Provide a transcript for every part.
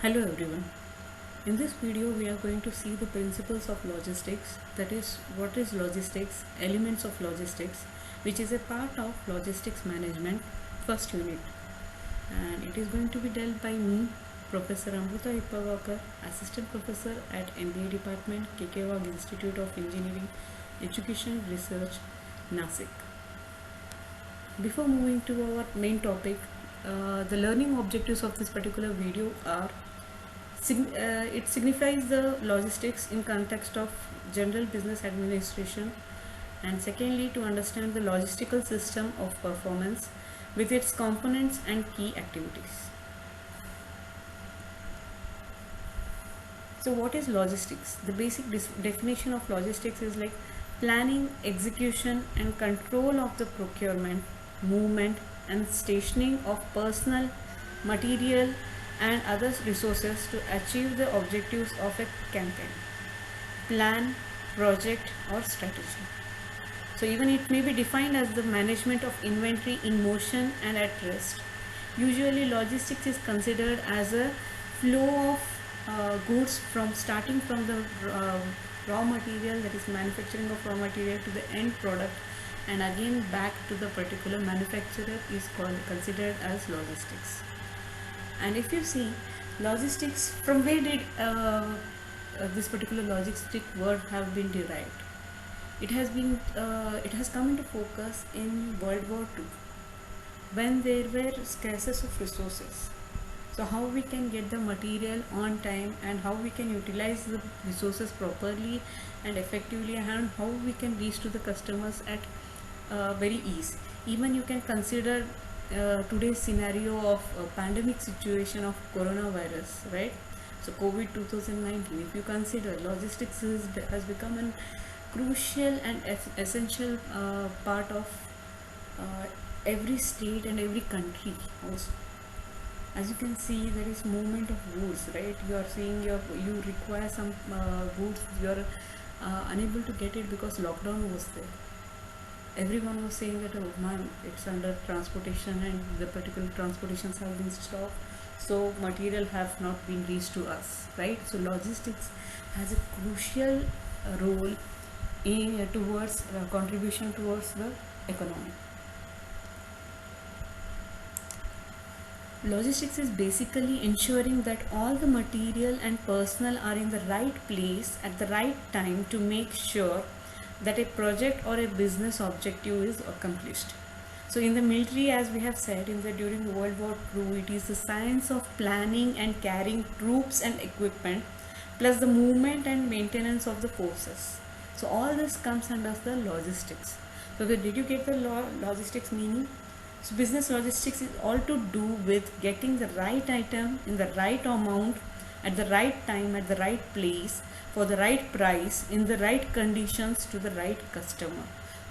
Hello everyone. In this video we are going to see the principles of logistics, that is what is logistics, elements of logistics, which is a part of logistics management first unit, and it is going to be dealt by me, Professor Amruta Ippavakar, Assistant Professor at MBA Department, KK Wagh Institute of Engineering, Education Research, Nasik. Before moving to our main topic, the learning objectives of this particular video are it signifies the logistics in context of general business administration, and secondly to understand the logistical system of performance with its components and key activities. So what is logistics? The basic definition of logistics is like planning, execution and control of the procurement, movement and stationing of personal, material and other resources to achieve the objectives of a campaign, plan, project or strategy. So even it may be defined as the management of inventory in motion and at rest. Usually logistics is considered as a flow of goods from starting from the raw material, that is manufacturing of raw material, to the end product, and again back to the particular manufacturer is considered as logistics. And if you see logistics, from where did this particular logistic word have been derived? It has come into focus in World War II, when there were scarcity of resources. So how we can get the material on time and how we can utilize the resources properly and effectively, and how we can reach to the customers at very ease. Even you can consider today's scenario of pandemic situation of coronavirus, right? So COVID 2019, if you consider, logistics has become a crucial and essential part of every state and every country also. As you can see, there is movement of goods, right? You are seeing you require some goods, you are unable to get it because lockdown was there. Everyone was saying that, oh man, it's under transportation and the particular transportations have been stopped, so material have not been reached to us, right? So logistics has a crucial role in towards contribution towards the economy. Logistics is basically ensuring that all the material and personnel are in the right place at the right time to make sure that a project or a business objective is accomplished. So in the military, as we have said, during World War II, it is the science of planning and carrying troops and equipment, plus the movement and maintenance of the forces. So all this comes under the logistics. So did you get the logistics meaning? So business logistics is all to do with getting the right item in the right amount at the right time at the right place for the right price in the right conditions to the right customer.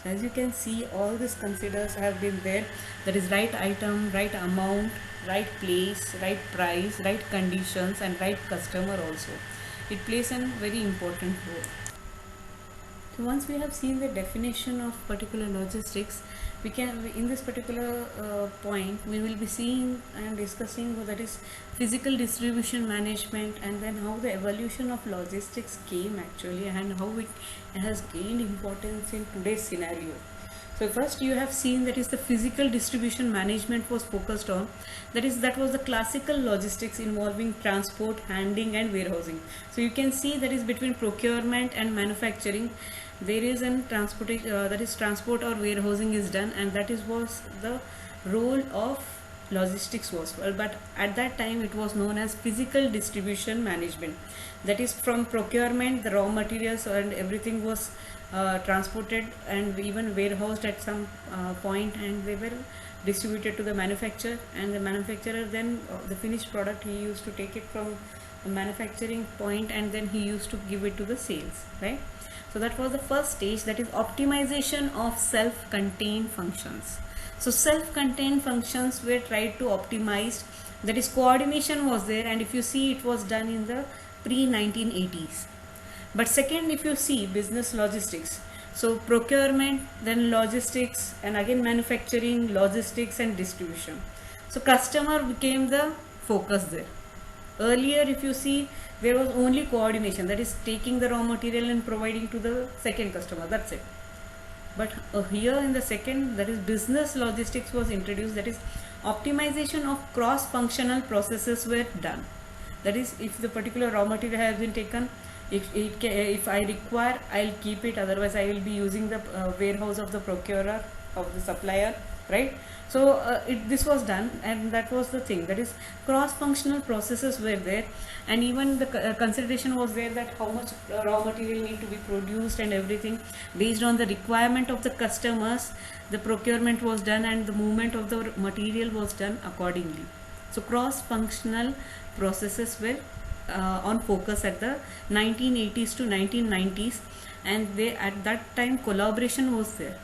So as you can see, all these considers have been there, that is right item, right amount, right place, right price, right conditions and right customer also. It plays a very important role. So once we have seen the definition of particular logistics, we can, in this particular point, we will be seeing and discussing that is physical distribution management, and then how the evolution of logistics came actually and how it has gained importance in today's scenario. So first you have seen that is the physical distribution management was focused on, that was the classical logistics involving transport, handling and warehousing. So you can see that is between procurement and manufacturing there is an transportation, that is transport or warehousing is done, and that is was the role of logistics was. Well, but at that time it was known as physical distribution management, that is from procurement the raw materials and everything was transported and even warehoused at some point, and they were distributed to the manufacturer, and the manufacturer then the finished product he used to take it from the manufacturing point and then he used to give it to the sales, right? So that was the first stage, that is optimization of self-contained functions. So self-contained functions were tried to optimize, that is coordination was there, and if you see it was done in the pre-1980s. But second, if you see business logistics, so procurement, then logistics, and again manufacturing, logistics and distribution. So customer became the focus there. Earlier, if you see, there was only coordination, that is taking the raw material and providing to the second customer, that's it. But here in the second, that is business logistics was introduced, that is optimization of cross functional processes were done. That is, if the particular raw material has been taken, if I require, I'll keep it, otherwise I will be using the warehouse of the procurer, of the supplier, right? So this was done, and that was the thing, that is cross functional processes were there, and even the consideration was there that how much raw material need to be produced and everything based on the requirement of the customers. The procurement was done and the movement of the material was done accordingly. So cross functional processes were on focus at the 1980s to 1990s, and they, at that time, collaboration was there.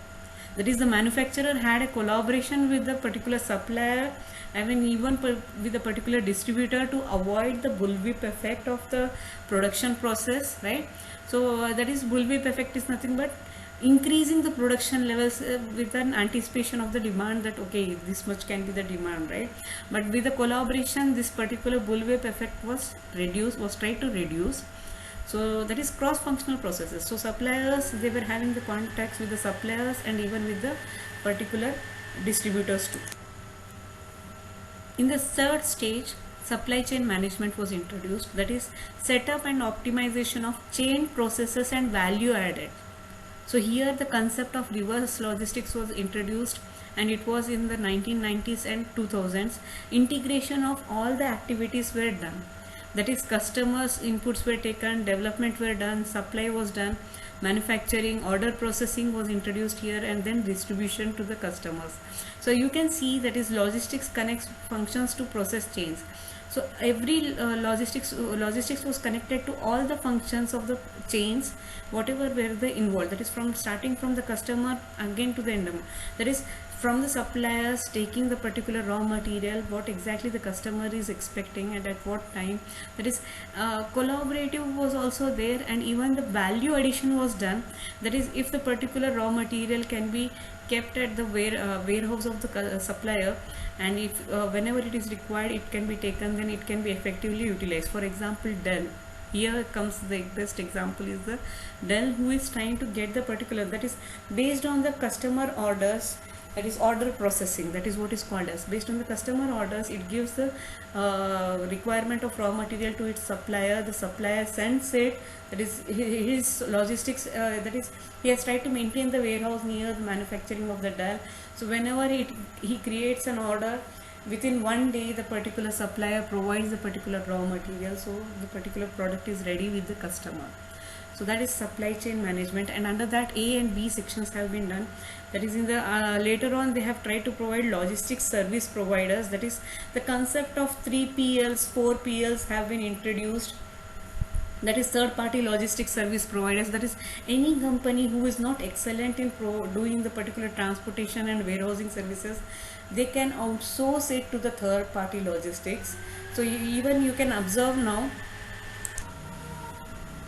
That is, the manufacturer had a collaboration with the particular supplier, I mean even with the particular distributor, to avoid the bullwhip effect of the production process, right? So that is, bullwhip effect is nothing but increasing the production levels with an anticipation of the demand, that okay, this much can be the demand, right? But with the collaboration, this particular bullwhip effect was reduced, was tried to reduce. So that is cross functional processes. So suppliers, they were having the contacts with the suppliers and even with the particular distributors too. In the third stage, supply chain management was introduced, that is setup and optimization of chain processes and value added. So here the concept of reverse logistics was introduced, and it was in the 1990s and 2000s. Integration of all the activities were done, that is customers inputs were taken, development were done, supply was done, manufacturing, order processing was introduced here, and then distribution to the customers. So you can see, that is logistics connects functions to process chains. So every logistics was connected to all the functions of the chains, whatever were they involved, that is from starting from the customer again to the end. That is from the suppliers taking the particular raw material, what exactly the customer is expecting and at what time. That is collaborative was also there, and even the value addition was done. That is, if the particular raw material can be kept at the warehouse of the supplier, and if whenever it is required, it can be taken, then it can be effectively utilized. For example, Dell. Here comes the best example is the Dell, who is trying to get the particular, that is based on the customer orders, that is order processing, that is what is called as, based on the customer orders, it gives the requirement of raw material to its supplier. The supplier sends it, that is his logistics, that is he has tried to maintain the warehouse near the manufacturing of the Dell. So whenever he creates an order, within one day the particular supplier provides the particular raw material, so the particular product is ready with the customer. So that is supply chain management, and under that A and B sections have been done. That is, in the later on they have tried to provide logistics service providers. That is, the concept of 3PLs, 4PLs have been introduced. That is third party logistics service providers. That is any company who is not excellent in doing the particular transportation and warehousing services, they can outsource it to the third party logistics. So even you can observe now,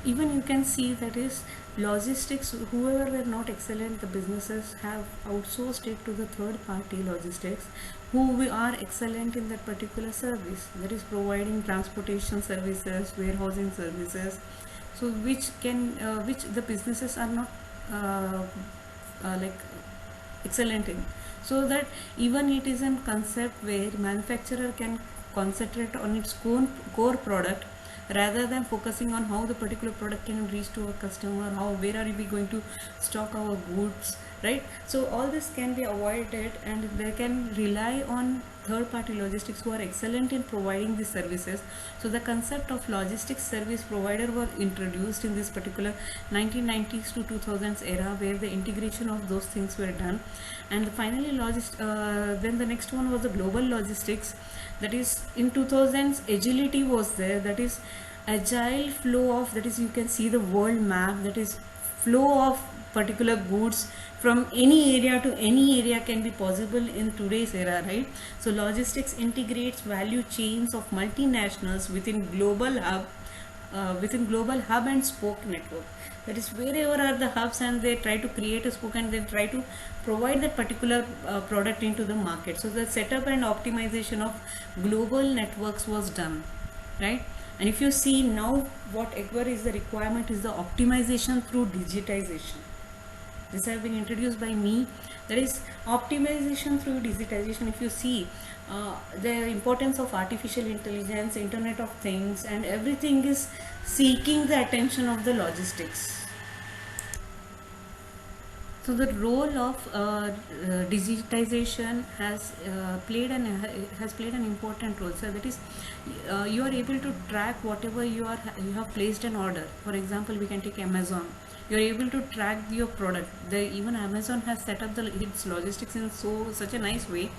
even you can see, that is logistics, whoever were not excellent, the businesses have outsourced it to the third party logistics, who are excellent in that particular service, that is providing transportation services, warehousing services, so which the businesses are not like excellent in. So that even it is a concept where manufacturer can concentrate on its own core product, rather than focusing on how the particular product can reach to a customer, where are we going to stock our goods, right? So all this can be avoided, and they can rely on third party logistics who are excellent in providing these services. So the concept of logistics service provider was introduced in this particular 1990s to 2000s era, where the integration of those things were done. And finally then the next one was the global logistics. That is, in 2000s agility was there, that is agile flow of, that is you can see the world map, that is flow of particular goods from any area to any area can be possible in today's era, right? So logistics integrates value chains of multinationals within global hub and spoke network. That is, wherever are the hubs, and they try to create a spoke, and they try to provide that particular product into the market. So the setup and optimization of global networks was done. right? And if you see now, whatever is the requirement is the optimization through digitization. This have been introduced by me. There is optimization through digitization. If you see the importance of artificial intelligence, internet of things, and everything is seeking the attention of the logistics. So the role of digitization has played an important role. So that is, you are able to track whatever you have placed an order. For example, we can take Amazon. You are able to track your product. Even Amazon has set up its logistics in such a nice way.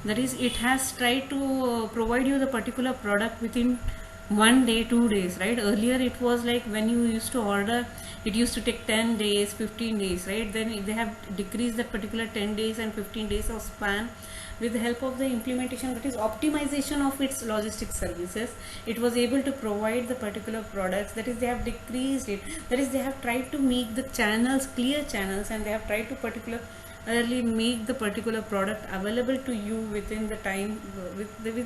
That is, it has tried to provide you the particular product within 1 day, 2 days, right? Earlier it was like when you used to order, it used to take 10 days, 15 days, right? Then they have decreased that particular 10 days and 15 days of span with the help of the implementation, that is optimization of its logistics services. It was able to provide the particular products. That is, they have decreased it. That is, they have tried to make the channels clear channels, and they have tried to particularly make the particular product available to you within the time, with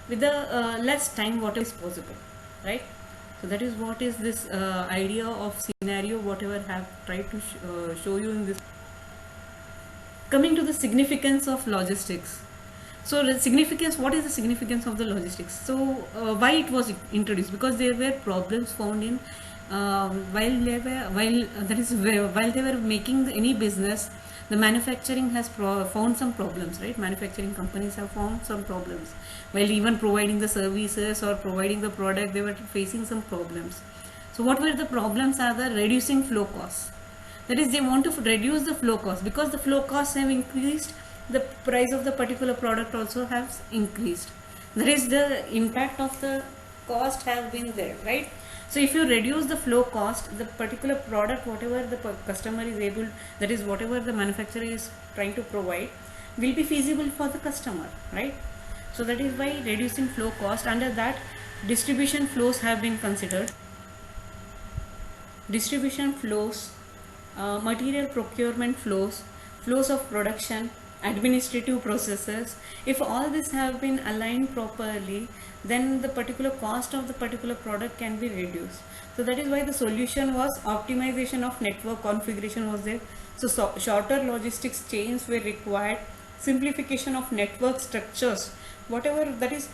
the less time what is possible, right? So that is what is this idea of scenario whatever have tried to show you in this. Coming to the significance of logistics. So the significance, what is the significance of the logistics? So why it was introduced? Because there were problems found in while they were making any business, the manufacturing has found some problems, right? Manufacturing companies have found some problems while even providing the services or providing the product. They were facing some problems. So what were the problems? Are the reducing flow costs. That is, they want to reduce the flow cost. Because the flow costs have increased, the price of the particular product also has increased. That is, the impact of the cost has been there, right? So if you reduce the flow cost, the particular product, whatever the customer is able, that is whatever the manufacturer is trying to provide, will be feasible for the customer, right? So that is why reducing flow cost. Under that, distribution flows have been considered. Distribution flows, material procurement flows, flows of production, administrative processes. If all this have been aligned properly, then the particular cost of the particular product can be reduced. So that is why the solution was optimization of network configuration was there. So shorter logistics chains were required, simplification of network structures, whatever that is.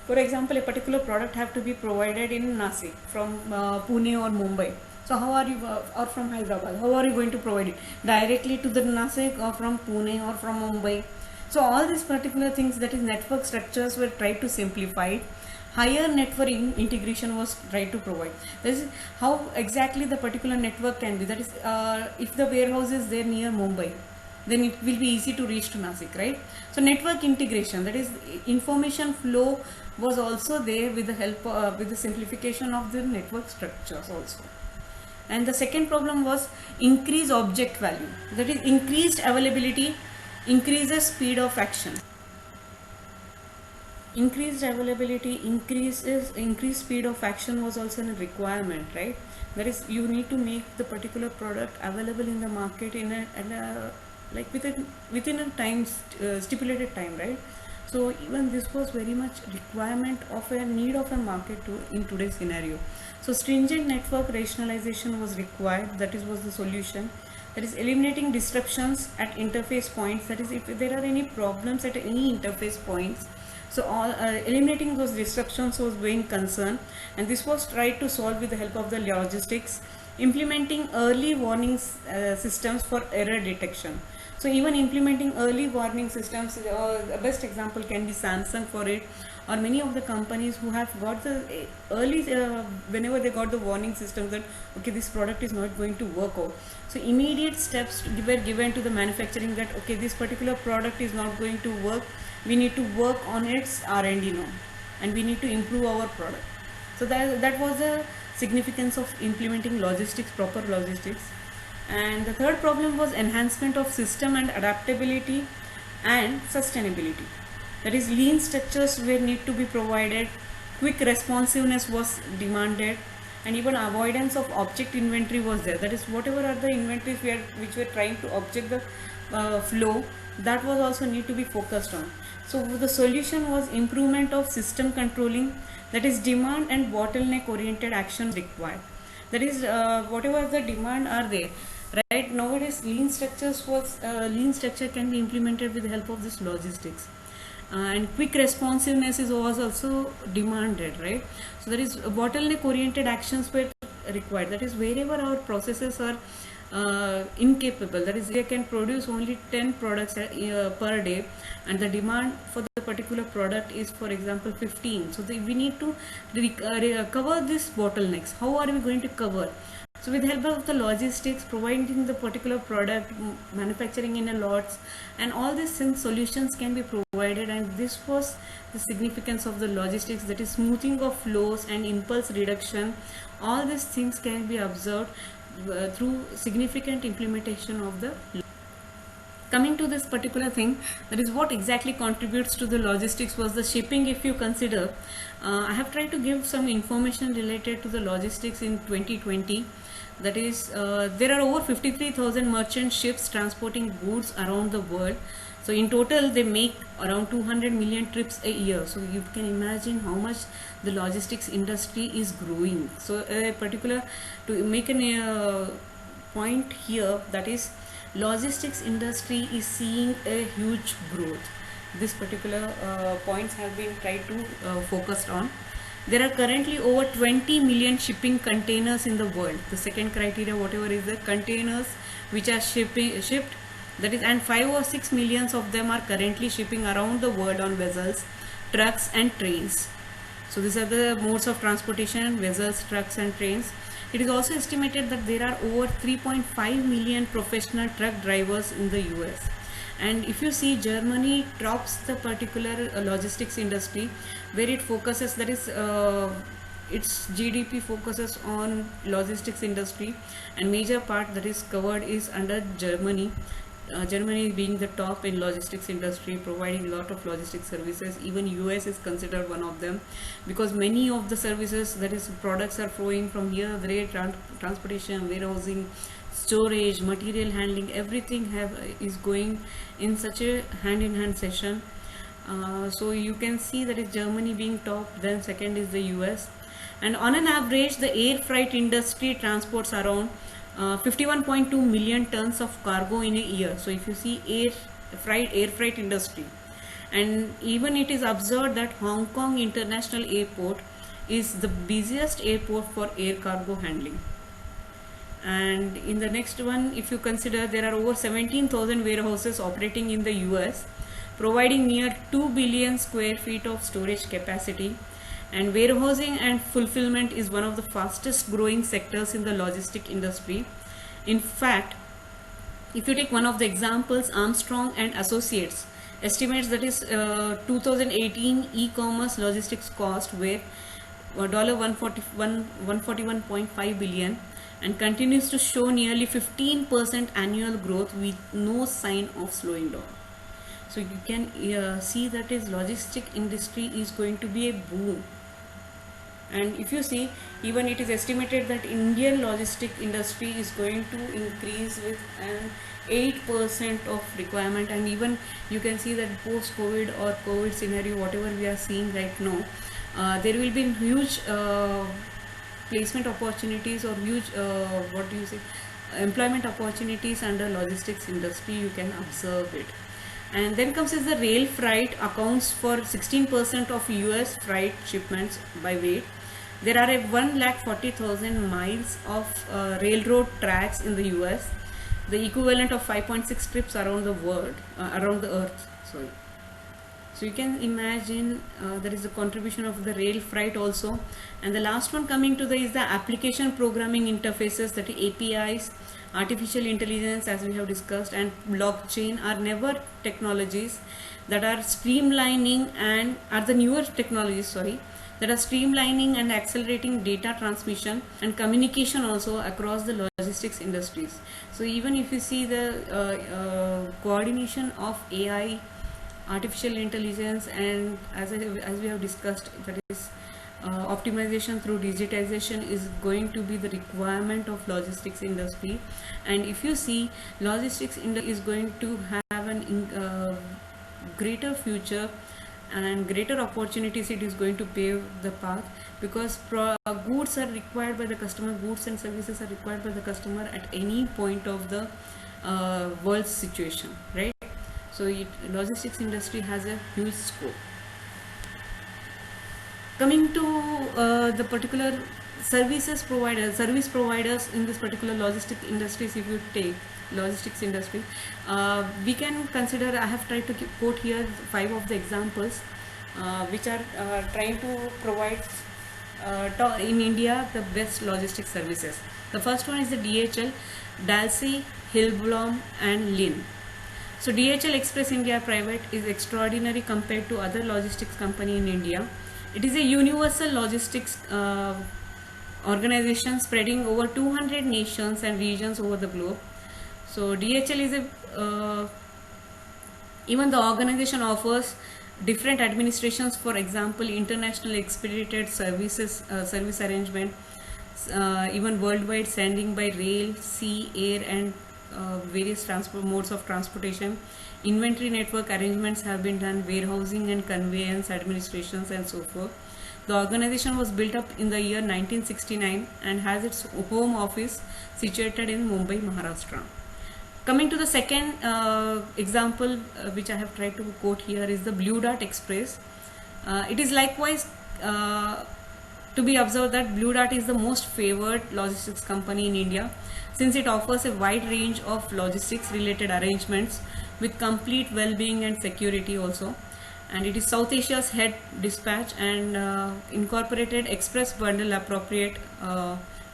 For example, a particular product have to be provided in Nasik from Pune or Mumbai. So how are you, or from Hyderabad, how are you going to provide it? Directly to the Nasik or from Pune or from Mumbai? So all these particular things, that is network structures, were tried to simplify. Higher network integration was tried to provide. This is how exactly the particular network can be. That is, if the warehouse is there near Mumbai, then it will be easy to reach to Nasik, right? So network integration, that is information flow, was also there with the help with the simplification of the network structures also. And the second problem was increase object value, that is increased availability increases speed of action. Increased availability increased speed of action was also a requirement, right? That is, you need to make the particular product available in the market in a like within a time stipulated time, right? So even this was very much requirement of a need of a market in today's scenario. So stringent network rationalization was required. That was the solution. That is eliminating disruptions at interface points. That is, if there are any problems at any interface points, so all eliminating those disruptions was being concerned, and this was tried to solve with the help of the logistics. Implementing early warning systems for error detection. So even implementing early warning systems, the best example can be Samsung for it, or many of the companies who have got the early, whenever they got the warning system that okay, this product is not going to work out. So immediate steps were given to the manufacturing that okay, this particular product is not going to work. We need to work on its R&D now, and we need to improve our product. So that was the significance of implementing logistics, proper logistics. And the third problem was enhancement of system and adaptability and sustainability. That is, lean structures were need to be provided, quick responsiveness was demanded, and even avoidance of object inventory was there. That is, whatever are the inventories which were trying to object the flow, that was also need to be focused on. So the solution was improvement of system controlling, that is demand and bottleneck oriented action required. That is whatever the demand are there. Right nowadays, lean structure can be implemented with the help of this logistics, and quick responsiveness was also demanded, right? So there is bottleneck oriented actions were required. That is wherever our processes are incapable, that is they can produce only 10 products per day, and the demand for the particular product is, for example, 15. So we need to cover these bottlenecks. How are we going to cover? So with the help of the logistics, providing the particular product, manufacturing in a lots, and all these things, solutions can be provided. And this was the significance of the logistics, that is smoothing of flows and impulse reduction. All these things can be observed through significant implementation of the. Coming to this particular thing, that is what exactly contributes to the logistics was the shipping. If you consider, I have tried to give some information related to the logistics in 2020. That is, there are over 53,000 merchant ships transporting goods around the world. So in total, they make around 200 million trips a year. So you can imagine how much the logistics industry is growing. So to make a point here, that is, logistics industry is seeing a huge growth. This particular points have been tried to focused on. There are currently over 20 million shipping containers in the world. The second criteria, whatever is the containers which are shipped, that is, and 5 or 6 millions of them are currently shipping around the world on vessels, trucks and trains. So these are the modes of transportation: vessels, trucks and trains. It is also estimated that there are over 3.5 million professional truck drivers in the US. And if you see, Germany tops the particular logistics industry, where it focuses, that is, its GDP focuses on logistics industry, and major part that is covered is under Germany. Germany being the top in logistics industry, providing a lot of logistics services. Even US is considered one of them, because many of the services, that is, products are flowing from here. There, transportation, warehousing, storage, material handling, everything is going in such a hand-in-hand session. So you can see that is Germany being top, then second is the US. And on an average, the air freight industry transports around 51.2 million tons of cargo in a year. So if you see air freight industry, and even it is observed that Hong Kong International Airport is the busiest airport for air cargo handling. And in the next one, if you consider, there are over 17,000 warehouses operating in the US, providing near 2 billion square feet of storage capacity. And warehousing and fulfillment is one of the fastest growing sectors in the logistic industry. In fact, if you take one of the examples, Armstrong and Associates estimates that is 2018 e-commerce logistics cost were $141.5 billion, and continues to show nearly 15% annual growth with no sign of slowing down. So you can see that is logistic industry is going to be a boom. And if you see, even it is estimated that Indian logistic industry is going to increase with an 8% of requirement. And even you can see that post-COVID or COVID scenario, whatever we are seeing right now, there will be huge placement opportunities, or huge employment opportunities under logistics industry. You can observe it. And then comes is the rail freight accounts for 16% of US freight shipments by weight. There are 140,000 miles of railroad tracks in the US, the equivalent of 5.6 trips around the world, around the earth. Sorry. So you can imagine there is a contribution of the rail freight also. And the last one coming to is the application programming interfaces, that is APIs, artificial intelligence, as we have discussed, and blockchain are newer technologies that are streamlining and are the newer technologies, that are streamlining and accelerating data transmission and communication also across the logistics industries. So even if you see the coordination of AI, artificial intelligence, and as we have discussed, that is optimization through digitization is going to be the requirement of logistics industry. And if you see, logistics industry is going to have an greater future and greater opportunities it is going to pave the path, because goods are required by the customer, goods and services are required by the customer at any point of the world's situation, right? So logistics industry has a huge scope. Coming to the particular service providers in this particular logistic industries, if you take logistics industry, we can consider, I have tried to quote here 5 of the examples which are trying to provide in India the best logistics services. The first one is the DHL, Dalsey, Hillblom and Lin. So DHL Express India Private is extraordinary compared to other logistics company in India. It is a universal logistics organization spreading over 200 nations and regions over the globe. So DHL is even the organization offers different administrations, for example international expedited services service arrangement, even worldwide sending by rail, sea, air and various transport modes of transportation. Inventory network arrangements have been done, warehousing and conveyance administrations and so forth. The organization was built up in the year 1969 and has its home office situated in Mumbai, Maharashtra. Coming to the second example which I have tried to quote here is the Blue Dart Express. It is likewise to be observed that Blue Dart is the most favored logistics company in India, since it offers a wide range of logistics related arrangements with complete well-being and security also. And it is South Asia's head dispatch and incorporated express bundle appropriate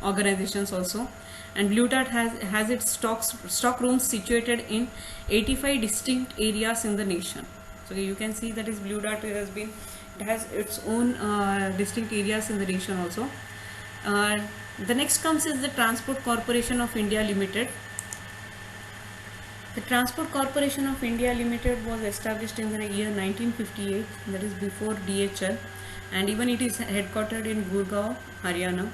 organizations also. And Blue Dart has its stock rooms situated in 85 distinct areas in the nation. So you can see that is Blue Dart it has its own distinct areas in the nation also. The next comes is the Transport Corporation of India Limited. The Transport Corporation of India Limited was established in the year 1958, that is before DHL, and even it is headquartered in Gurgaon, Haryana.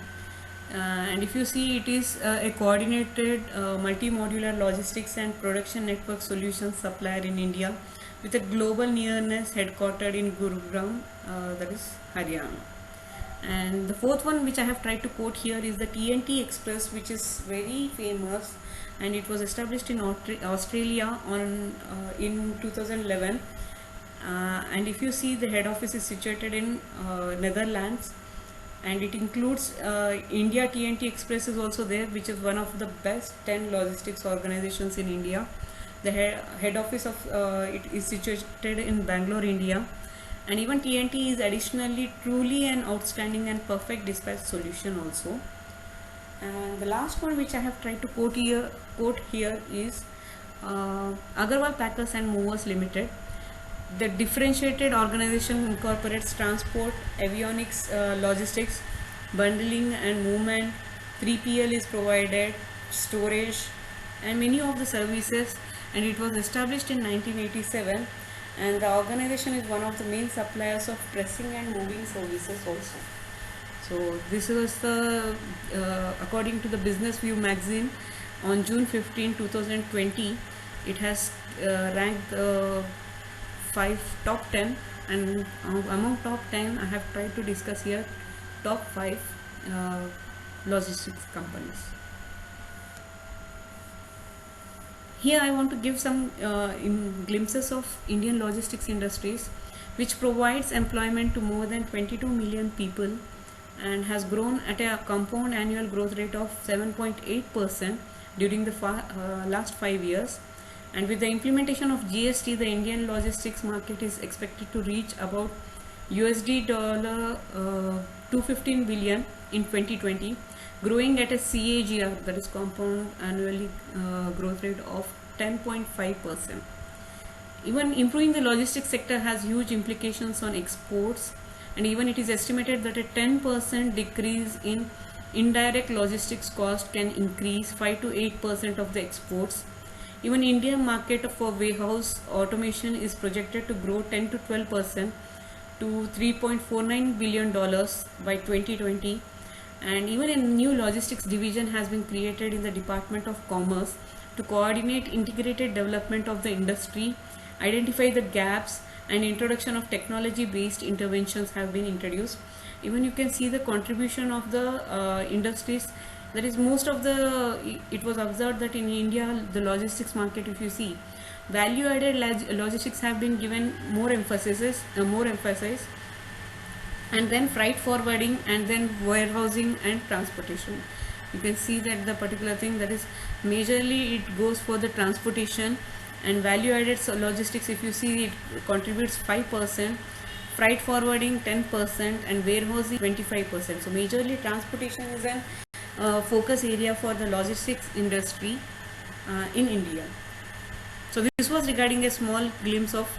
And if you see, it is a coordinated multi-modular logistics and production network solutions supplier in India with a global nearness, headquartered in Gurugram, that is Haryana. And the fourth one which I have tried to quote here is the TNT Express, which is very famous, and it was established in Australia in 2011. And if you see, the head office is situated in Netherlands, and it includes India TNT Express is also there, which is one of the best 10 logistics organizations in India. The head office of it is situated in Bangalore, India. And even TNT is additionally truly an outstanding and perfect dispatch solution also. And the last one which I have tried to quote here is Agarwal Packers and Movers Limited. The differentiated organization incorporates transport, avionics, logistics, bundling and movement. 3PL is provided, storage and many of the services, and it was established in 1987, and the organization is one of the main suppliers of pressing and moving services also. So this was the according to the Business View magazine on June 15, 2020, it has ranked top 10, and among top 10 I have tried to discuss here top 5 logistics companies. Here I want to give some glimpses of Indian logistics industries, which provides employment to more than 22 million people and has grown at a compound annual growth rate of 7.8% during the last 5 years. And with the implementation of GST, the Indian logistics market is expected to reach about $215 billion in 2020, growing at a CAGR, that is compound annually growth rate of 10.5%. Even improving the logistics sector has huge implications on exports, and even it is estimated that a 10% decrease in indirect logistics cost can increase 5 to 8% of the exports. Even Indian market for warehouse automation is projected to grow 10 to 12% to $3.49 billion by 2020. And even a new logistics division has been created in the Department of Commerce to coordinate integrated development of the industry identify the gaps, and introduction of technology based interventions have been introduced. Even you can see the contribution of the industries. That is, most of the, it was observed that in India, the logistics market, if you see, value added logistics have been given more emphasis, and then freight forwarding, and then warehousing and transportation. You can see that the particular thing, that is majorly it goes for the transportation, and value added logistics, if you see, it contributes 5%, freight forwarding 10%, and warehousing 25%. So majorly transportation is an focus area for the logistics industry in India. So this was regarding a small glimpse of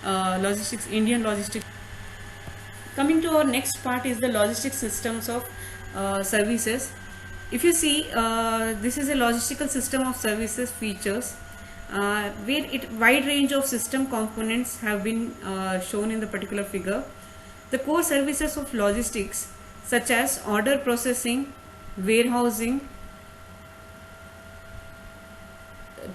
logistics, Indian logistics. Coming to our next part is the logistics systems of services. If you see, this is a logistical system of services features where wide range of system components have been shown in the particular figure. The core services of logistics, such as order processing, warehousing,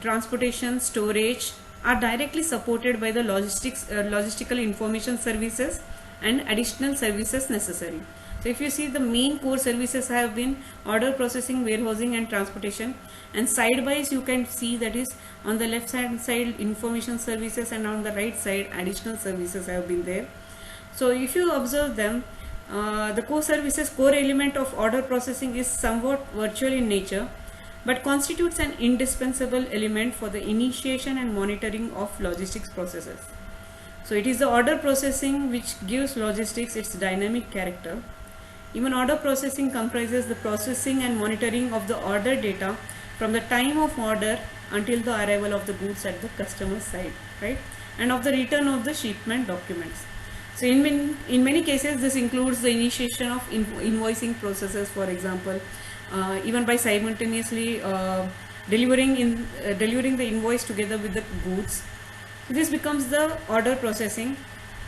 transportation, storage, are directly supported by the logistical information services and additional services necessary. So if you see, the main core services have been order processing, warehousing and transportation, and side by you can see that is on the left hand side information services, and on the right side additional services have been there. So if you observe them, the core services, core element of order processing is somewhat virtual in nature, but constitutes an indispensable element for the initiation and monitoring of logistics processes. So it is the order processing which gives logistics its dynamic character. Even order processing comprises the processing and monitoring of the order data from the time of order until the arrival of the goods at the customer side, right? And of the return of the shipment documents. So in many cases, this includes the initiation of invoicing processes, for example, even by simultaneously delivering the invoice together with the goods. This becomes the order processing.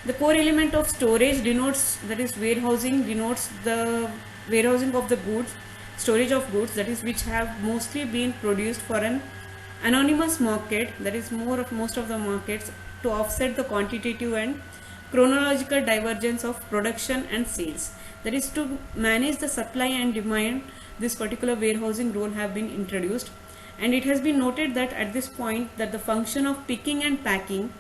The core element of storage denotes, that is warehousing, denotes the warehousing of the goods, storage of goods, that is which have mostly been produced for an anonymous market, that is most of the markets, to offset the quantitative and chronological divergence of production and sales. That is to manage the supply and demand. This particular warehousing role have been introduced, and it has been noted that at this point that the function of picking and packing,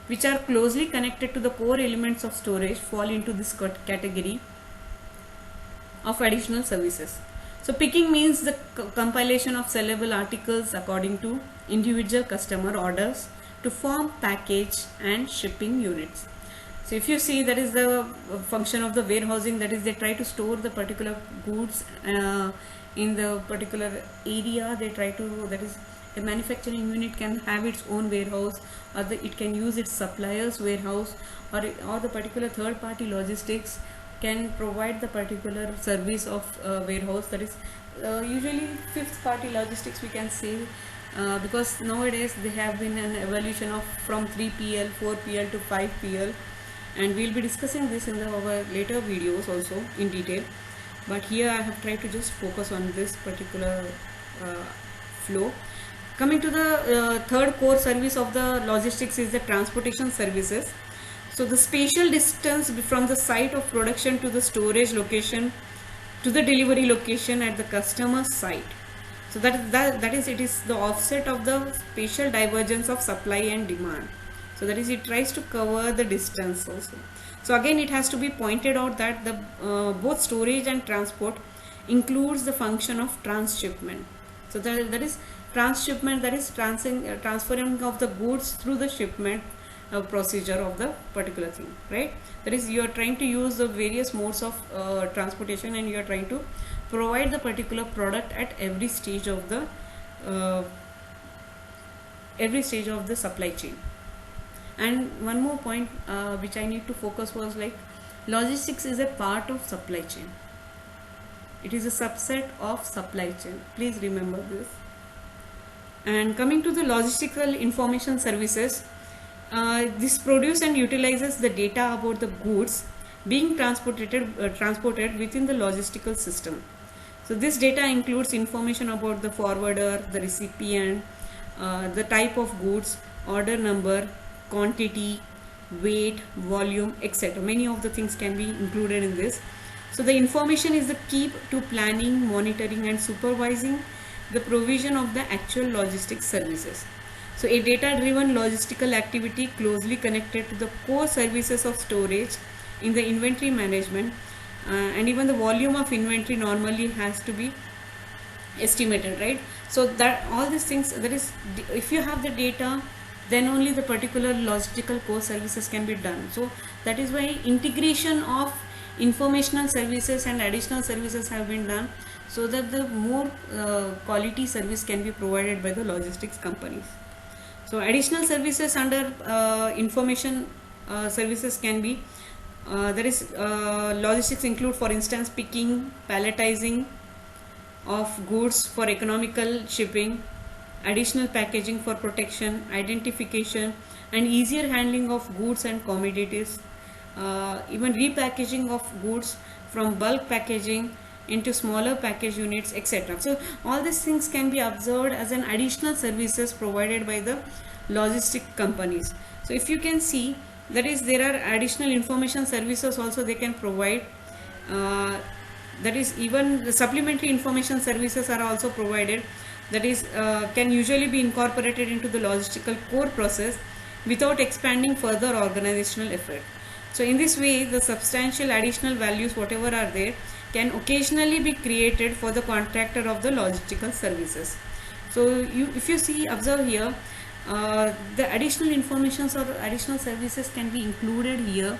which are closely connected to the core elements of storage, fall into this category of additional services. So picking means the compilation of sellable articles according to individual customer orders to form package and shipping units. So if you see, that is the function of the warehousing, that is they try to store the particular goods in the particular area. They try to, that is, a manufacturing unit can have its own warehouse, or it can use its supplier's warehouse, or the particular third party logistics can provide the particular service of warehouse. That is usually fifth party logistics, we can say, because nowadays they have been an evolution of from 3PL, 4PL to 5PL, and we'll be discussing this in our later videos also in detail, but here I have tried to just focus on this particular flow. Coming to the third core service of the logistics is the transportation services. So the spatial distance from the site of production to the storage location to the delivery location at the customer site. So that is it is the offset of the spatial divergence of supply and demand. So that is, it tries to cover the distance also. So again, it has to be pointed out that the both storage and transport includes the function of transshipment. So that is transshipment, that is transferring of the goods through the shipment procedure of the particular thing, right? That is, you are trying to use the various modes of transportation, and you are trying to provide the particular product at every stage of the supply chain. And one more point which I need to focus was, like, logistics is a part of supply chain. It is a subset of supply chain. Please remember this. And coming to the logistical information services, this produces and utilizes the data about the goods being transported within the logistical system. So this data includes information about the forwarder, the recipient, the type of goods, order number, quantity, weight, volume, etc. Many of the things can be included in this. So the information is the key to planning, monitoring and supervising the provision of the actual logistics services. So a data-driven logistical activity closely connected to the core services of storage in the inventory management, and even the volume of inventory normally has to be estimated, right? So that all these things, that is, if you have the data, then only the particular logistical core services can be done. So that is why integration of informational services and additional services have been done, so that the more quality service can be provided by the logistics companies. So additional services under information services can be logistics include, for instance, picking, palletizing of goods for economical shipping, additional packaging for protection, identification and easier handling of goods and commodities, even repackaging of goods from bulk packaging into smaller package units, etc. So all these things can be observed as an additional services provided by the logistic companies. So if you can see, that is, there are additional information services also they can provide. That is, even the supplementary information services are also provided, that is, can usually be incorporated into the logistical core process without expanding further organizational effort. So in this way, the substantial additional values whatever are there can occasionally be created for the contractor of the logistical services. So if you see, observe here, the additional informations or additional services can be included here,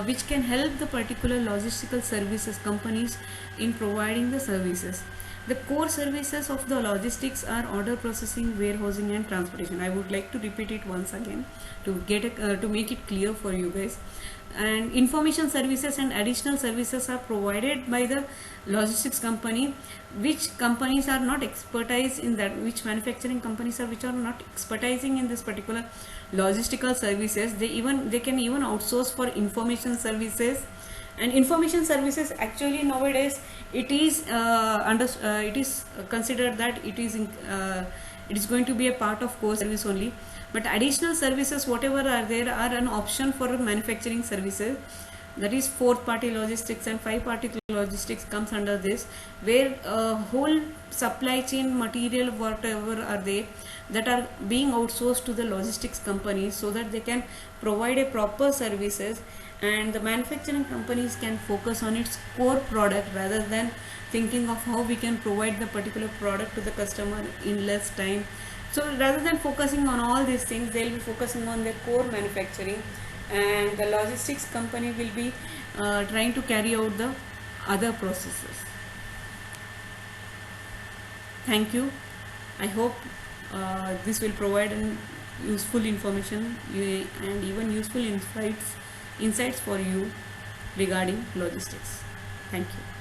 which can help the particular logistical services companies in providing the services. The core services of the logistics are order processing, warehousing and transportation. I would like to repeat it once again to to make it clear for you guys. And information services and additional services are provided by the logistics company, which companies are not expertise in that, which manufacturing companies are which are not expertising in this particular logistical services. They can even outsource for information services. And information services, actually nowadays it is it is considered that it is going to be a part of core service only, but additional services whatever are there are an option for manufacturing services. That is, fourth party logistics and 5-party logistics comes under this, where whole supply chain material whatever are there that are being outsourced to the logistics companies, so that they can provide a proper services, and the manufacturing companies can focus on its core product rather than thinking of how we can provide the particular product to the customer in less time. So rather than focusing on all these things, they will be focusing on their core manufacturing, and the logistics company will be trying to carry out the other processes. Thank you. I hope this will provide useful information and even useful insights for you regarding logistics. Thank you.